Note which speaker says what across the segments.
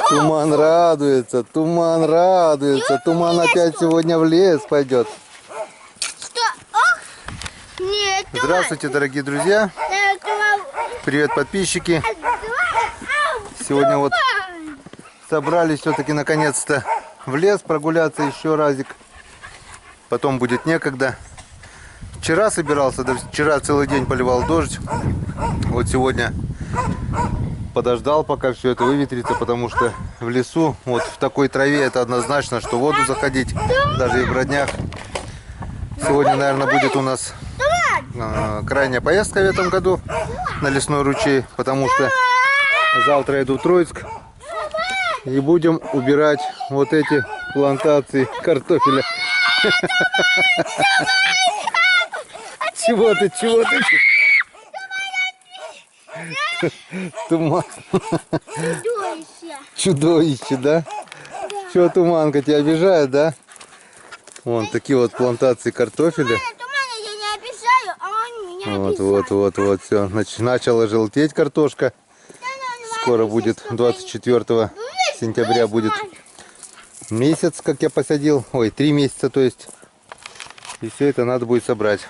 Speaker 1: Туман радуется, туман радуется. Туман опять сегодня в лес пойдет.
Speaker 2: Что? Ох! Нет,
Speaker 1: Здравствуйте, дорогие друзья. Привет, подписчики. Сегодня вот собрались все-таки наконец-то в лес прогуляться еще разик. Потом будет некогда. Вчера собирался, даже вчера целый день поливал дождь. Вот сегодня подождал, пока все это выветрится, потому что в лесу, вот в такой траве, это однозначно, что в воду заходить, даже и в роднях. Сегодня, наверное, будет у нас крайняя поездка в этом году на лесной ручей, потому что завтра иду в Троицк и будем убирать вот эти плантации картофеля. Чего ты? Туман. Чудовище, да? Что, туманка тебя обижает, да? Вон такие вот плантации картофеля. Вот, все. Начала желтеть картошка. Скоро будет 24 сентября будет месяц, как я посадил. Ой, 3 месяца, то есть. И все это надо будет собрать.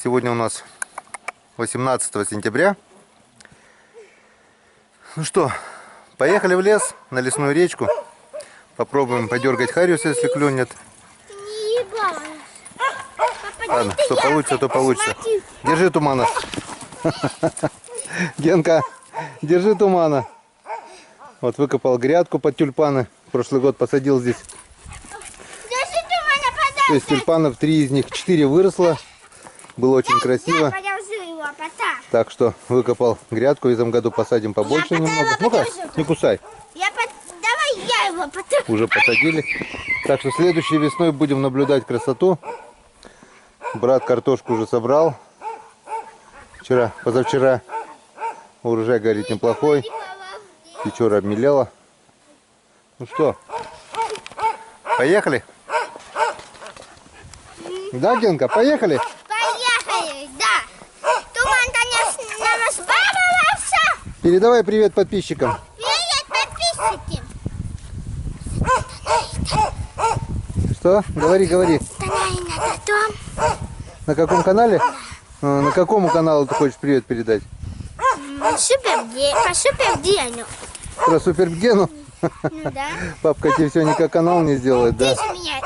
Speaker 1: Сегодня у нас 18 сентября. Ну что, поехали в лес, на лесную речку. Попробуем подергать хариуса, если клюнет. Ладно, что получится, то получится. Держи тумана. Генка, держи тумана. Вот выкопал грядку под тюльпаны. Прошлый год посадил здесь. То есть тюльпанов 3 из них 4 выросло. Было очень красиво. Так что выкопал грядку. В этом году посадим побольше немного. Ну-ка, не кусай.
Speaker 2: Давай я его потом.
Speaker 1: Уже посадили. Так что следующей весной будем наблюдать красоту. Брат картошку уже собрал. Позавчера урожай, говорит, неплохой. Печора обмелела. Ну что, поехали? Да, Генка, поехали?
Speaker 2: Поехали, да. Туман, конечно, на нас бабовался.
Speaker 1: Передавай привет подписчикам.
Speaker 2: Привет, подписчики.
Speaker 1: Что? Говори. На каком канале? На какому каналу ты хочешь привет передать?
Speaker 2: По Супердену.
Speaker 1: Про Супергену?
Speaker 2: Ну да.
Speaker 1: Папка тебе все никак канал не сделает, да?
Speaker 2: Ты же меня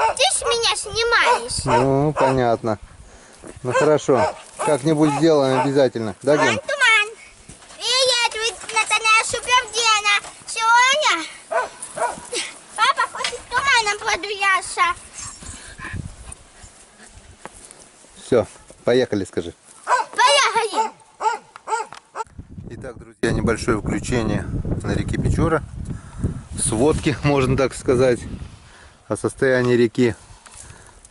Speaker 2: снимаешь.
Speaker 1: Ну, понятно. Ну хорошо. Как-нибудь сделаем обязательно. Да, Ген?
Speaker 2: Туман. Привет, это наша Супердена. Сегодня папа хочет туманом подуяться.
Speaker 1: Все, поехали, скажи.
Speaker 2: Поехали.
Speaker 1: Итак, друзья, небольшое включение на реке Печора. Сводки, можно так сказать, о состоянии реки.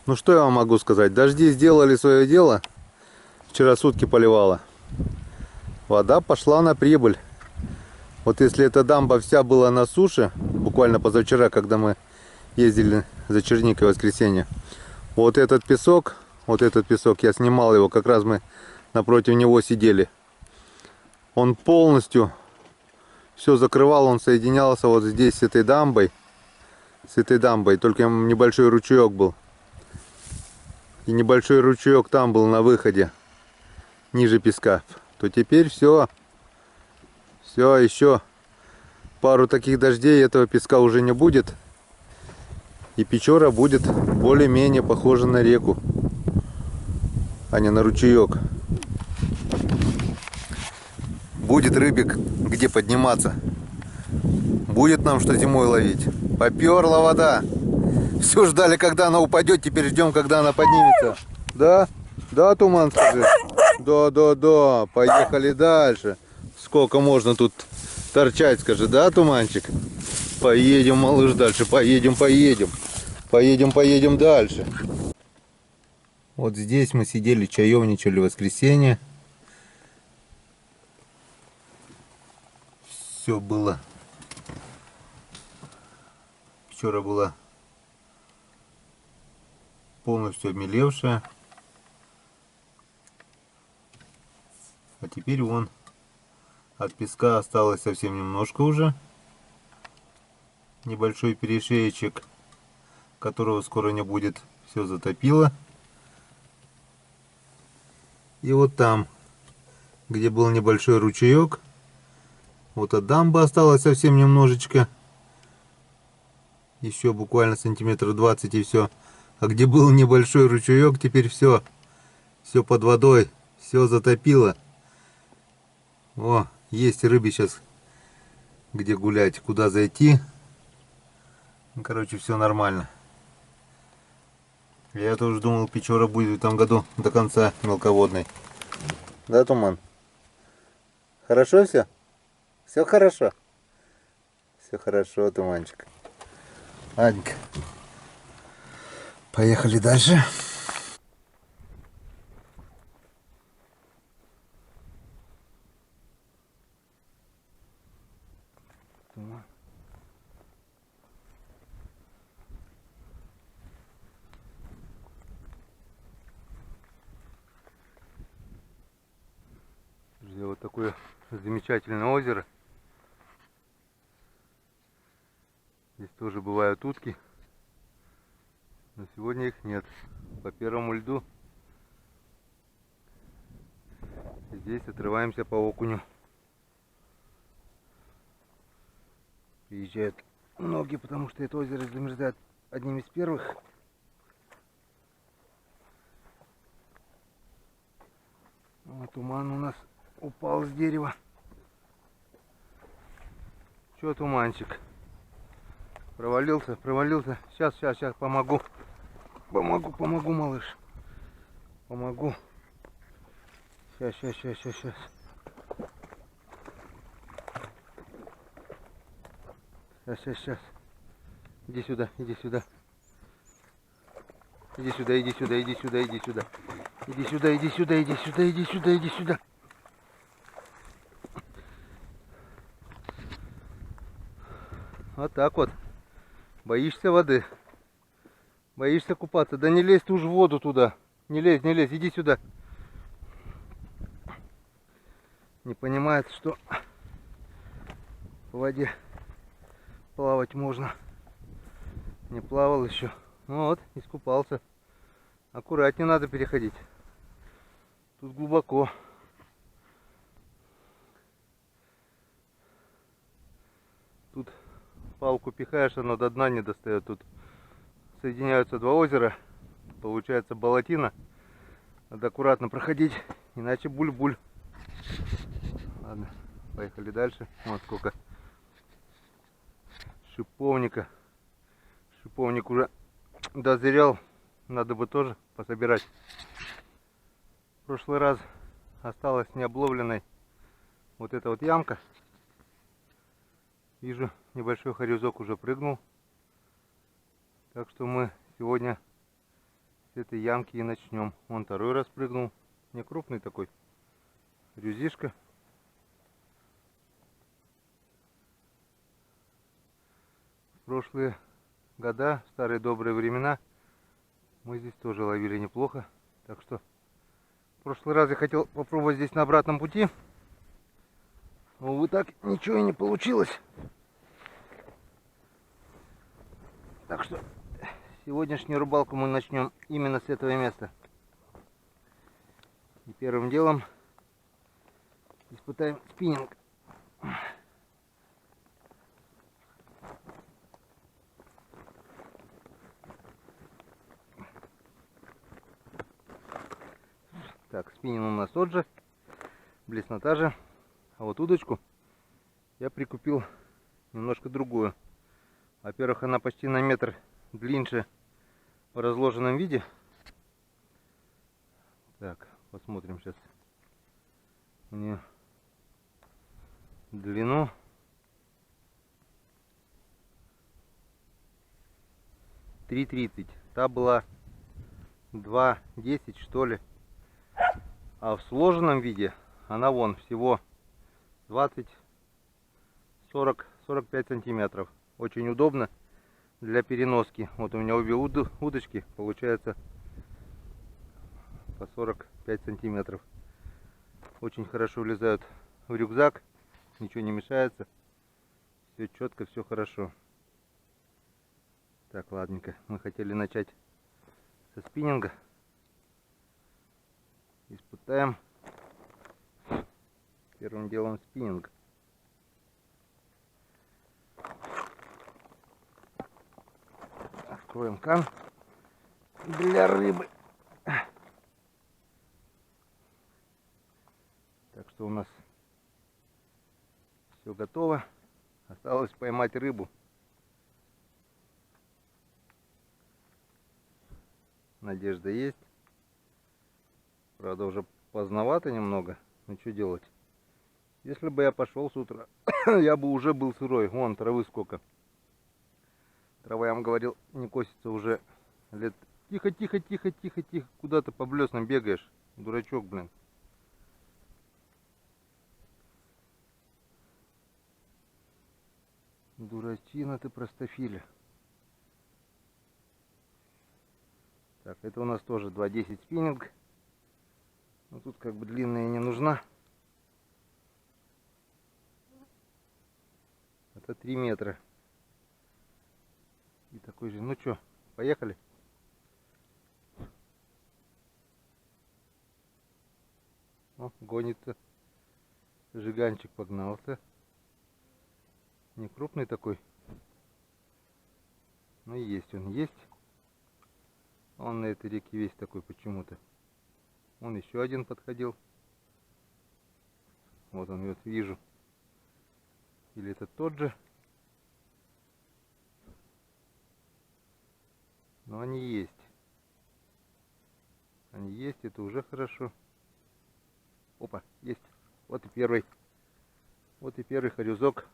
Speaker 1: Ну что я вам могу сказать? Дожди сделали свое дело. Вчера сутки поливало. Вода пошла на прибыль. Вот если эта дамба вся была на суше, буквально позавчера, когда мы ездили за черникой в воскресенье, вот этот песок, я снимал его, как раз мы напротив него сидели. Он полностью все закрывал, он соединялся вот здесь с этой дамбой, только небольшой ручеек был. И небольшой ручеек там был на выходе, ниже песка. То теперь все, еще пару таких дождей, этого песка уже не будет. И Печора будет более-менее похожа на реку, а не на ручеек. Будет рыбик где подниматься. Будет нам что зимой ловить. Поперла вода. Все ждали, когда она упадет. Теперь ждем, когда она поднимется. Да? Да, Туман, скажи? Да. Поехали дальше. Сколько можно тут торчать, скажи. Да, Туманчик? Поедем, малыш, дальше. Поедем. Поедем дальше. Вот здесь мы сидели, чаевничали в воскресенье. Все было. Печора была полностью обмелевшая. А теперь вон От песка осталось совсем немножко уже. Небольшой перешеечек, которого скоро не будет. Все затопило. И вот там, где был небольшой ручеек, вот от дамбы осталось совсем немножечко. Еще буквально сантиметров 20 и все. А где был небольшой ручеек, теперь все под водой, все затопило. О, есть рыбе сейчас где гулять, куда зайти. Ну, короче, все нормально. Я тоже думал, Печора будет в этом году до конца мелководной. Да, Туман? Хорошо все? Все хорошо? Все хорошо, Туманчик. Ладненько. Поехали дальше. Вот такое замечательное озеро. Здесь тоже бывают утки, но сегодня их нет. По первому льду здесь отрываемся по окуню. Приезжают многие, потому что это озеро замерзает одним из первых. А туман у нас упал с дерева. Чё, Туманчик? Провалился. Сейчас помогу. Помогу, малыш. Помогу. Сейчас. Сейчас. Иди сюда. Иди сюда. Вот так вот. Боишься воды? Боишься купаться? Да не лезь ты уж в воду туда. Не лезь, иди сюда. Не понимает, что в воде плавать можно. Не плавал еще. Ну вот, искупался. Аккуратнее надо переходить. Тут глубоко. Тут палку пихаешь, она до дна не достает. Тут соединяются два озера. Получается болотина. Надо аккуратно проходить, иначе буль-буль. Ладно, поехали дальше. Вот сколько шиповника. Шиповник уже дозрел. Надо бы тоже пособирать. В прошлый раз осталась необловленной вот эта вот ямка. Вижу, небольшой хорезок уже прыгнул. Так что мы сегодня с этой ямки и начнем. Вон второй раз прыгнул. Не крупный такой. Рюзишка. В прошлые года, в старые добрые времена, мы здесь тоже ловили неплохо. Так что в прошлый раз я хотел попробовать здесь на обратном пути. Но, увы, так ничего и не получилось. Так что сегодняшнюю рыбалку мы начнем именно с этого места. И первым делом испытаем спиннинг. Так, спиннинг у нас тот же, блесна та же. А вот удочку я прикупил немножко другую. Во-первых, она почти на метр длиннее в разложенном виде. Так, посмотрим сейчас у нее длину. 3,30. Та была 2,10 что ли. А в сложенном виде она вон всего 20, 40, 45 сантиметров. Очень удобно для переноски. Вот у меня обе удочки получается по 45 сантиметров. Очень хорошо влезают в рюкзак. ничего не мешается. Все четко, все хорошо. Так, ладненько. Мы хотели начать со спиннинга. Испытаем первым делом спиннинг. Откроем кан для рыбы. Так что у нас все готово. Осталось поймать рыбу. Надежда есть. Правда, уже поздновато немного. Ну что делать? Если бы я пошел с утра, я бы уже был сырой. Вон, травы сколько. Трава, я вам говорил, не косится уже лет... Тихо, тихо, тихо, тихо, тихо. Куда ты по блеснам бегаешь? Дурачок, блин. Дурачина ты, простофиля. Так, это у нас тоже 2.10 спиннинг. Но тут как бы длинная не нужна. Это 3 метра. И такой же. Ну что, поехали? О, гонится. Жиганчик погнался. Не крупный такой. Но есть он, есть. Он на этой реке весь такой почему-то. Он еще один подходил. Вот он, вот вижу. Или это тот же. Но они есть. Они есть, это уже хорошо. Опа, есть. Вот и первый. Вот и первый хорюзок.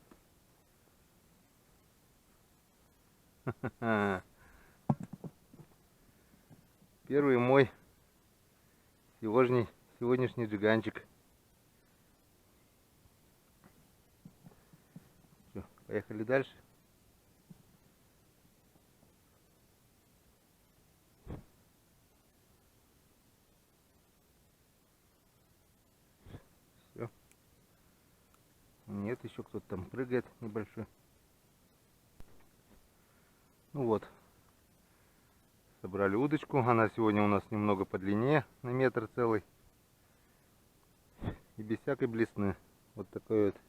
Speaker 1: Первый мой сегодняшний джиганчик. Все, поехали дальше. Все. Нет, еще кто-то там прыгает небольшой. Ну вот. Собрали удочку. Она сегодня у нас немного подлиннее, на метр целый. И без всякой блесны. Вот такой вот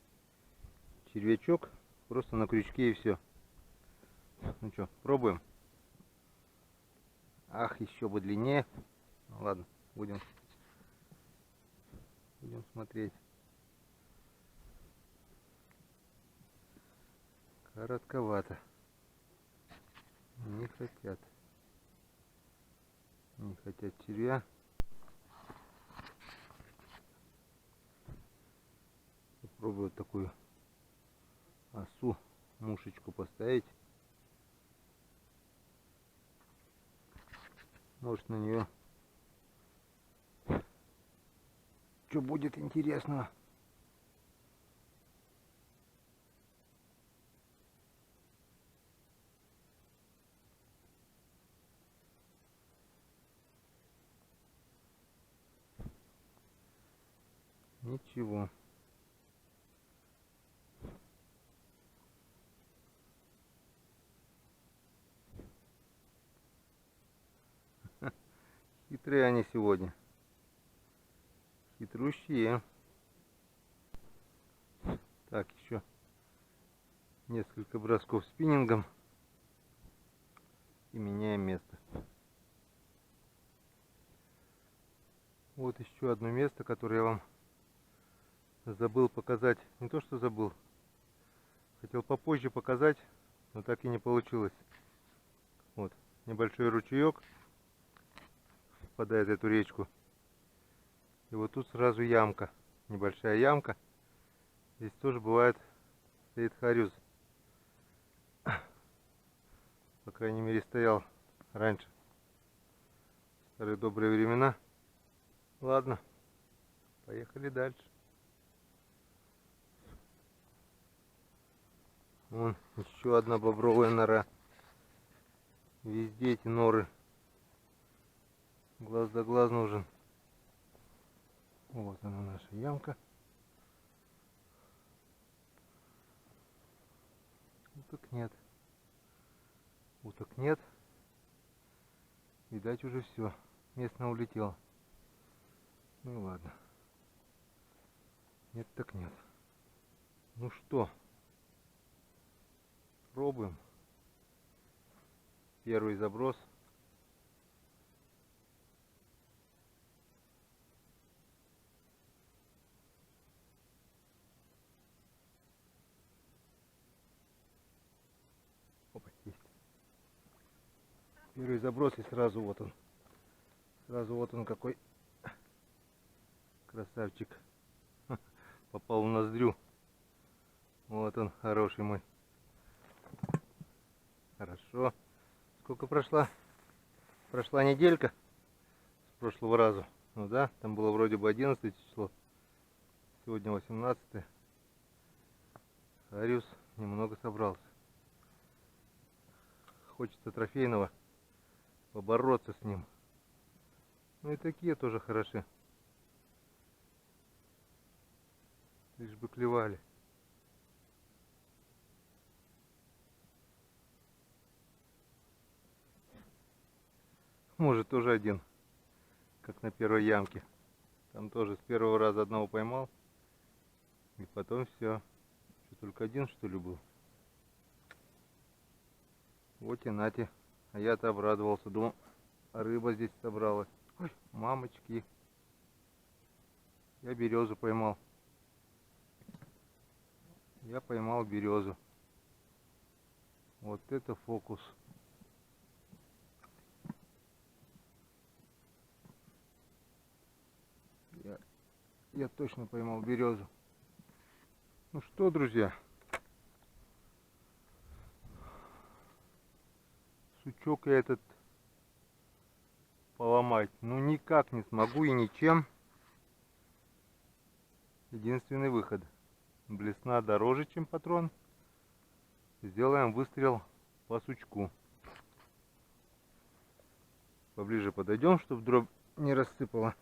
Speaker 1: червячок. Просто на крючке и все. Ну что, пробуем. Ах, еще бы длиннее. Ну, ладно, будем смотреть. Коротковато. Не хотят. Не хотят червя. Попробую такую осу, мушечку поставить. Может, на нее что будет интересного. Ничего. Хитрые они сегодня. Хитрущие. Так, еще несколько бросков спиннингом. И меняем место. Вот еще одно место, которое я вам забыл показать. Не то, что забыл. Хотел попозже показать, но так и не получилось. Вот, небольшой ручеек впадает в эту речку. И вот тут сразу ямка. Небольшая ямка. Здесь тоже бывает, стоит хорюз. По крайней мере, стоял раньше. В старые добрые времена. Ладно, поехали дальше. Вон еще одна бобровая нора. Везде эти норы. Глаз да глаз нужен. Вот она, наша ямка. Уток нет. Уток нет. Видать, уже все. Местно улетел. Ну и ладно. Нет так нет. Ну что? Пробуем. Первый заброс. Опа, есть. Первый заброс и сразу вот он. Сразу вот он какой красавчик. Попал в ноздрю. Вот он, хороший мой. Хорошо. Сколько прошла? Прошла неделька с прошлого раза. Ну да, там было вроде бы 11 число. Сегодня 18. Ариус немного собрался. Хочется трофейного. Побороться с ним. Ну и такие тоже хороши. Лишь бы клевали. Может тоже один, как на первой ямке. Там тоже с первого раза одного поймал. И потом все. Что, только один что ли был? Вот и нате. А я-то обрадовался. Думал, рыба здесь собралась. Ой, мамочки. Я березу поймал. Я поймал березу. Вот это фокус. Я точно поймал березу. Ну что, друзья, сучок я этот поломать ну никак не смогу и ничем. Единственный выход. Блесна дороже, чем патрон. Сделаем выстрел по сучку. Поближе подойдем, чтобы дробь не рассыпала.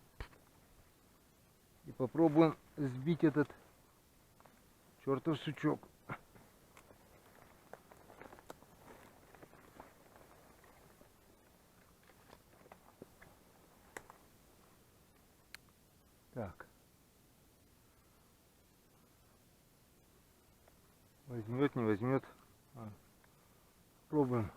Speaker 1: И попробуем сбить этот чертов сучок. Так. Возьмет, не возьмет. Пробуем.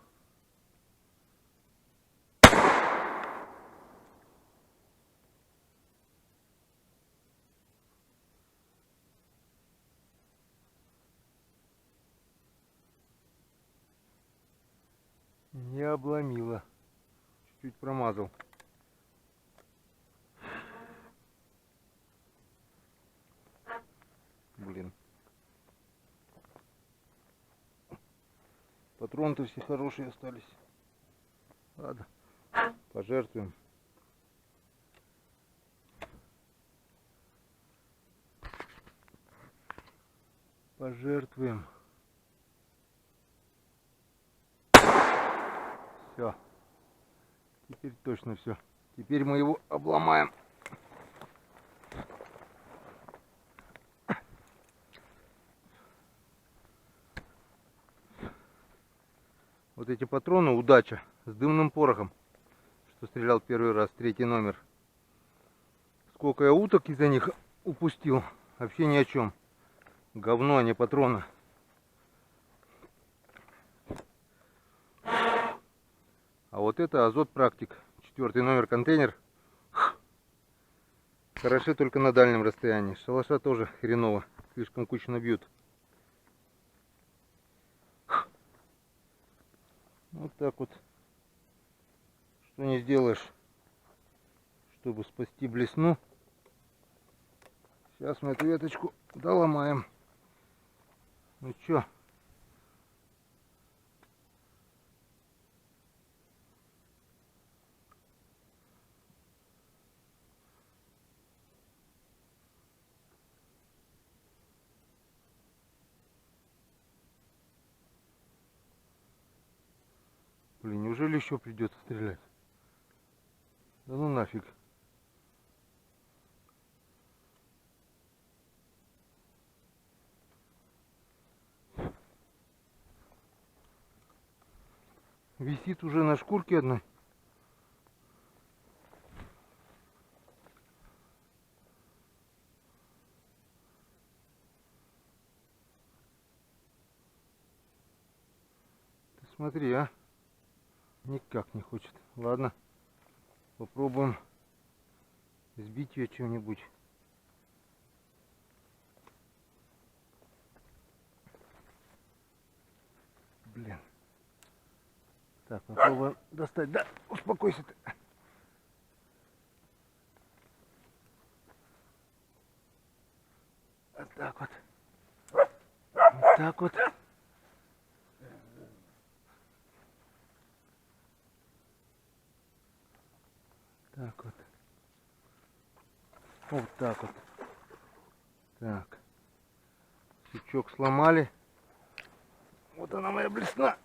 Speaker 1: Не обломило. Чуть-чуть промазал. Блин. Патроны-то все хорошие остались. Ладно. Пожертвуем. Пожертвуем. Все. Теперь точно все. Теперь мы его обломаем. Вот эти патроны удача с дымным порохом, что стрелял первый раз, 3-й номер. Сколько я уток из-за них упустил, вообще ни о чем. Говно, а не патроны. А вот это Азот Практик, 4-й номер контейнер. Хороши только на дальнем расстоянии. Шалаша тоже хреново, слишком кучно бьют. Вот так вот. Что не сделаешь, чтобы спасти блесну. Сейчас мы эту веточку доломаем. Ну чё? Блин, неужели еще придется стрелять? Да ну нафиг. висит уже на шкурке одной. Ты смотри, а. Никак не хочет. Ладно. Попробуем сбить ее чем-нибудь. Блин. Так, попробуем достать. Да, успокойся ты. Вот так вот. Вот так вот. Так вот. Вот так вот. Так. Сучок сломали. Вот она моя блесна.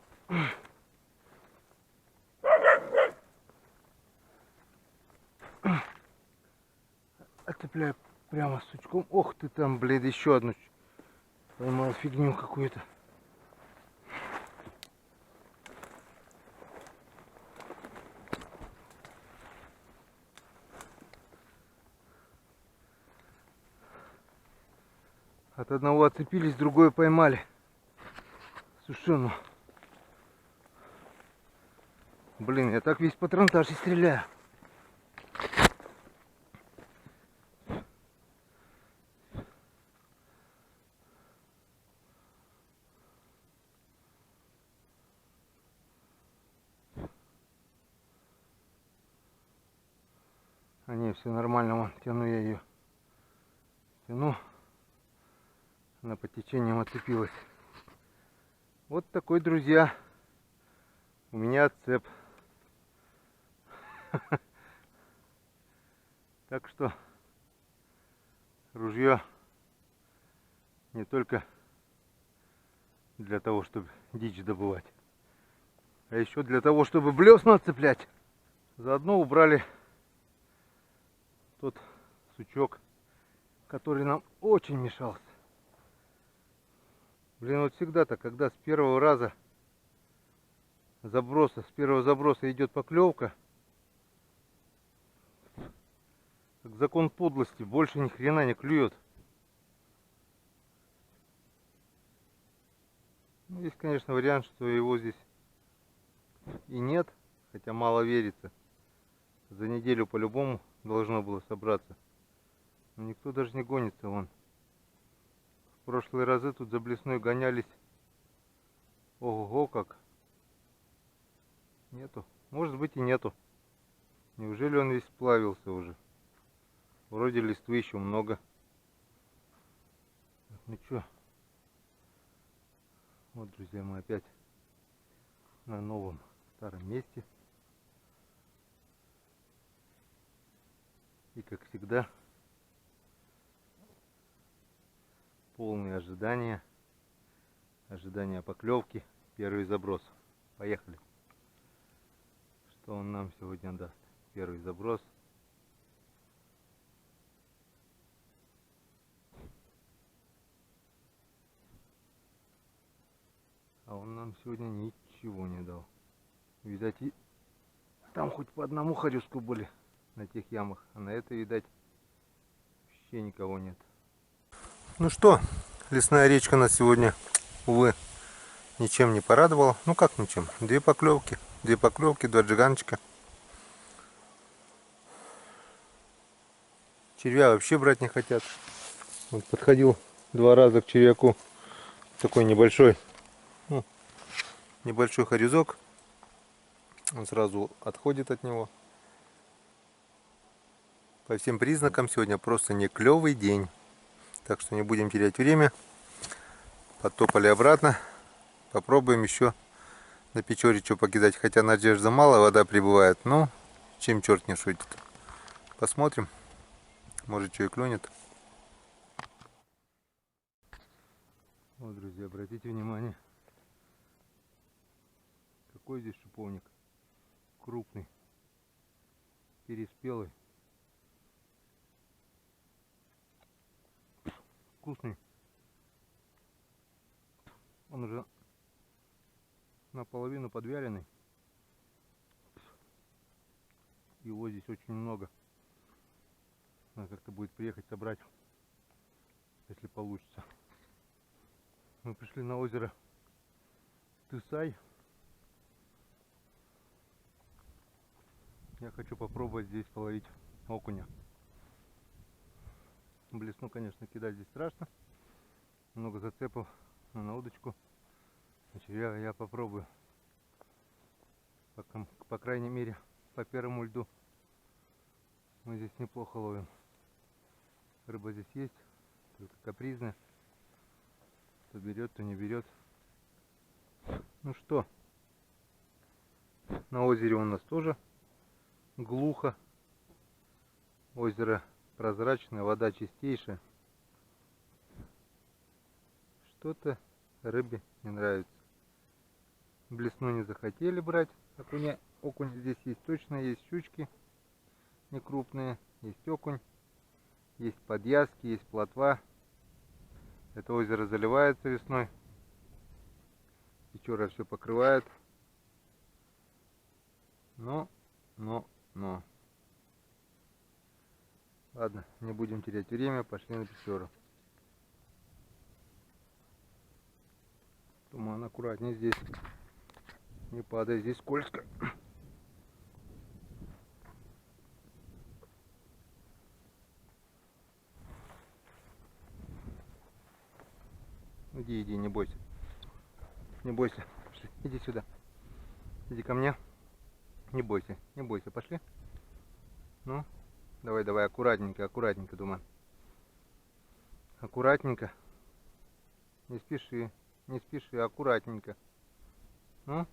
Speaker 1: Отцепляю прямо с сучком. Ох ты там, блин, еще одну поймал фигню какую-то. От одного отцепились, другое поймали. Сушену. Блин, я так весь патронтаж и стреляю. А не, все нормально, вон, тяну я ее. Тяну. Она по течениям отцепилась. Вот такой, друзья, у меня отцеп. Так что ружье не только для того, чтобы дичь добывать, а еще для того, чтобы блесна отцеплять. Заодно убрали тот сучок, который нам очень мешался. Блин, вот всегда-то, когда с первого раза заброса, с первого заброса идет поклевка, как закон подлости, больше ни хрена не клюет. Ну, есть, конечно, вариант, что его здесь и нет, хотя мало верится. За неделю по-любому должно было собраться. Но никто даже не гонится, вон. В прошлые разы тут за блесной гонялись. Ого-го, как. Нету. Может быть и нету. Неужели он весь сплавился уже? Вроде листвы еще много. Ну что? Вот, друзья, мы опять на новом старом месте. И как всегда, полные ожидания. Ожидания поклевки. Первый заброс. Поехали. Что он нам сегодня даст? Первый заброс. А он нам сегодня ничего не дал. Видать, и там хоть по одному хорюску были на тех ямах, а на этой, видать, вообще никого нет. Ну что, лесная речка нас сегодня, увы, ничем не порадовала. Ну как ничем? Две поклевки, два джиганчика. Червя вообще брать не хотят. Вот подходил 2 раза к червяку, такой небольшой, небольшой хорюзок. Он сразу отходит от него. По всем признакам сегодня просто не клевый день. Так что не будем терять время. Потопали обратно. Попробуем еще на Печоре что покидать. Хотя надежда мало, вода прибывает. Но чем черт не шутит. Посмотрим. Может, что и клюнет. Вот, друзья, обратите внимание. Какой здесь шиповник. Крупный. Переспелый. Вкусный. Он уже наполовину подвяленный. Его здесь очень много. Надо как-то будет приехать собрать, если получится. Мы пришли на озеро Тысай. Я хочу попробовать здесь половить окуня. Блесну, конечно, кидать здесь страшно. Много зацепов, но на удочку. Значит, я попробую. По крайней мере, по первому льду мы здесь неплохо ловим. Рыба здесь есть, только капризная. То берет, то не берет. Ну что, на озере у нас тоже глухо. Озеро прозрачное, вода чистейшая. Что-то рыбе не нравится. Блесну не захотели брать. Окунь здесь есть точно, есть щучки не крупные, есть окунь, есть подъязки, есть плотва. Это озеро заливается весной. Печора все покрывает. Но. Ладно, не будем терять время, пошли на Печору. Туман, аккуратнее здесь. Не падай, здесь скользко. Иди, не бойся. Не бойся. Пошли. Иди сюда. Иди ко мне. Не бойся, пошли. Ну, давай, аккуратненько, Туман. Аккуратненько. Не спеши, аккуратненько. Ну.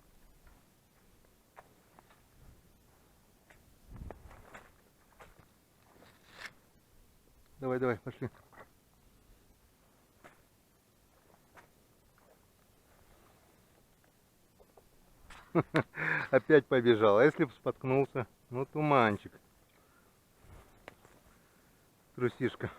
Speaker 1: Давай, пошли. Опять побежал. А если бы споткнулся? Ну, Туманчик. Трусишка.